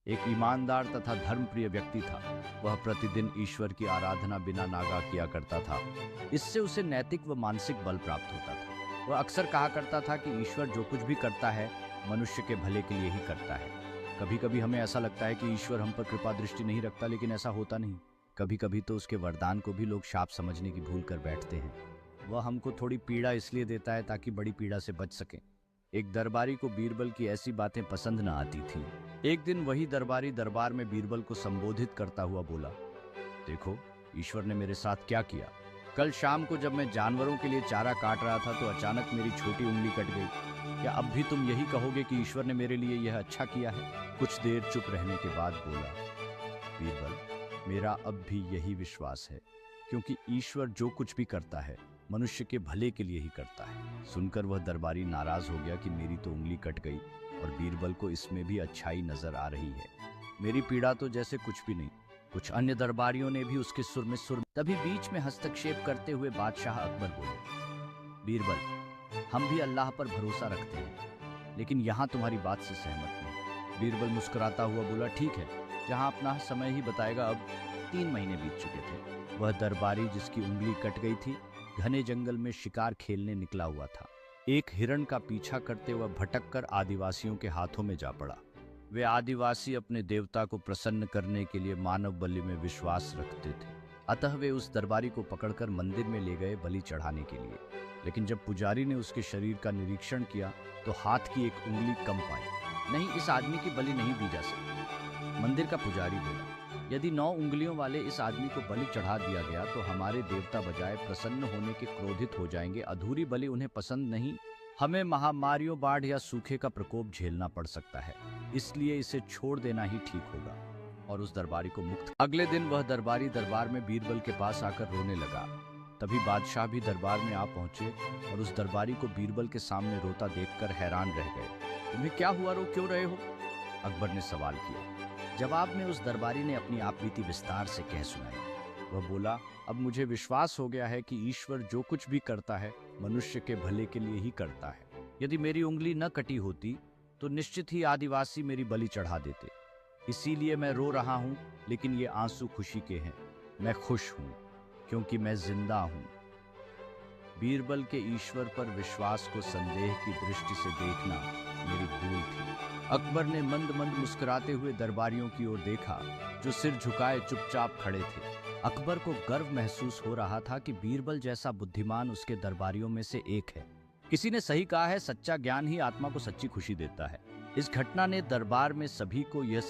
एक ईमानदार तथा धर्मप्रिय व्यक्ति था। वह प्रतिदिन ईश्वर की आराधना बिना नागा किया करता था। इससे उसे नैतिक व मानसिक बल प्राप्त होता था। वह अक्सर कहा करता था कि ईश्वर जो कुछ भी करता है मनुष्य के भले के लिए ही करता है। कभी कभी हमें ऐसा लगता है कि ईश्वर हम पर कृपा दृष्टि नहीं रखता, लेकिन ऐसा होता नहीं। कभी कभी तो उसके वरदान को भी लोग शाप समझने की भूल कर बैठते हैं। वह हमको थोड़ी पीड़ा इसलिए देता है ताकि बड़ी पीड़ा से बच सके। एक दरबारी को बीरबल की ऐसी बातें पसंद न आती थी। एक दिन वही दरबारी दरबार में बीरबल को संबोधित करता हुआ बोला, देखो, ईश्वर ने मेरे साथ क्या किया। कल शाम को जब मैं जानवरों के लिए चारा काट रहा था तो अचानक मेरी छोटी उंगली कट गई। क्या अब भी तुम यही कहोगे कि ईश्वर ने मेरे लिए यह अच्छा किया है? कुछ देर चुप रहने के बाद बोला, बीरबल, मेरा अब भी यही विश्वास है, क्योंकि ईश्वर जो कुछ भी करता है मनुष्य के भले के लिए ही करता है। सुनकर वह दरबारी नाराज हो गया कि मेरी तो उंगली कट गई और बीरबल को इसमें भी अच्छाई नजर आ रही है। मेरी पीड़ा तो जैसे कुछ भी नहीं। कुछ अन्य दरबारियों ने भी उसके सुर में सुर। तभी बीच में हस्तक्षेप करते हुए बादशाह अकबर बोले, बीरबल, हम भी अल्लाह पर भरोसा रखते हैं, लेकिन यहाँ तुम्हारी बात से सहमत नहीं। बीरबल मुस्कुराता हुआ बोला, ठीक है, जहाँ अपना समय ही बताएगा। अब 3 महीने बीत चुके थे। वह दरबारी जिसकी उंगली कट गई थी घने जंगल में शिकार खेलने निकला हुआ था। एक हिरण का पीछा करते हुए भटक कर आदिवासियों के हाथों में जा पड़ा। वे आदिवासी अपने देवता को प्रसन्न करने के लिए मानव बलि में विश्वास रखते थे। अतः वे उस दरबारी को पकड़कर मंदिर में ले गए बलि चढ़ाने के लिए। लेकिन जब पुजारी ने उसके शरीर का निरीक्षण किया तो हाथ की एक उंगली कम पाई। नहीं, इस आदमी की बलि नहीं दी जा सकती। मंदिर का पुजारी बोला, यदि 9 उंगलियों वाले इस आदमी को बलि चढ़ा दिया गया तो हमारे देवता बजाय प्रसन्न होने के क्रोधित हो जाएंगे। अधूरी बलि उन्हें पसंद नहीं। हमें महामारियों, बाढ़ या सूखे का प्रकोप झेलना पड़ सकता है, इसलिए इसे छोड़ देना ही ठीक होगा। और उस दरबारी को मुक्त। अगले दिन वह दरबारी दरबार में बीरबल के पास आकर रोने लगा। तभी बादशाह भी दरबार में आ पहुंचे और उस दरबारी को बीरबल के सामने रोता देखकर हैरान रह गए। तुम्हें क्या हुआ, रो क्यों रहे हो? अकबर ने सवाल किया। जवाब में उस दरबारी ने अपनी आपबीती विस्तार से कह सुनाई। वह बोला, अब मुझे विश्वास हो गया है कि ईश्वर जो कुछ भी करता है मनुष्य के भले के लिए ही करता है। यदि मेरी उंगली न कटी होती तो निश्चित ही आदिवासी मेरी बलि चढ़ा देते। इसीलिए मैं रो रहा हूं, लेकिन ये आंसू खुशी के हैं। मैं खुश हूं क्योंकि मैं जिंदा हूं। बीरबल के ईश्वर पर विश्वास को संदेह की दृष्टि से देखना मेरी भूल थी। अकबर ने मंद मंद मुस्कुराते हुए दरबारियों की ओर देखा, जो सिर झुकाए चुपचाप खड़े थे। अकबर को गर्व महसूस हो रहा था कि बीरबल जैसा बुद्धिमान उसके दरबारियों में से एक है। किसी ने सही कहा है, सच्चा ज्ञान ही आत्मा को सच्ची खुशी देता है। इस घटना ने दरबार में सभी को यह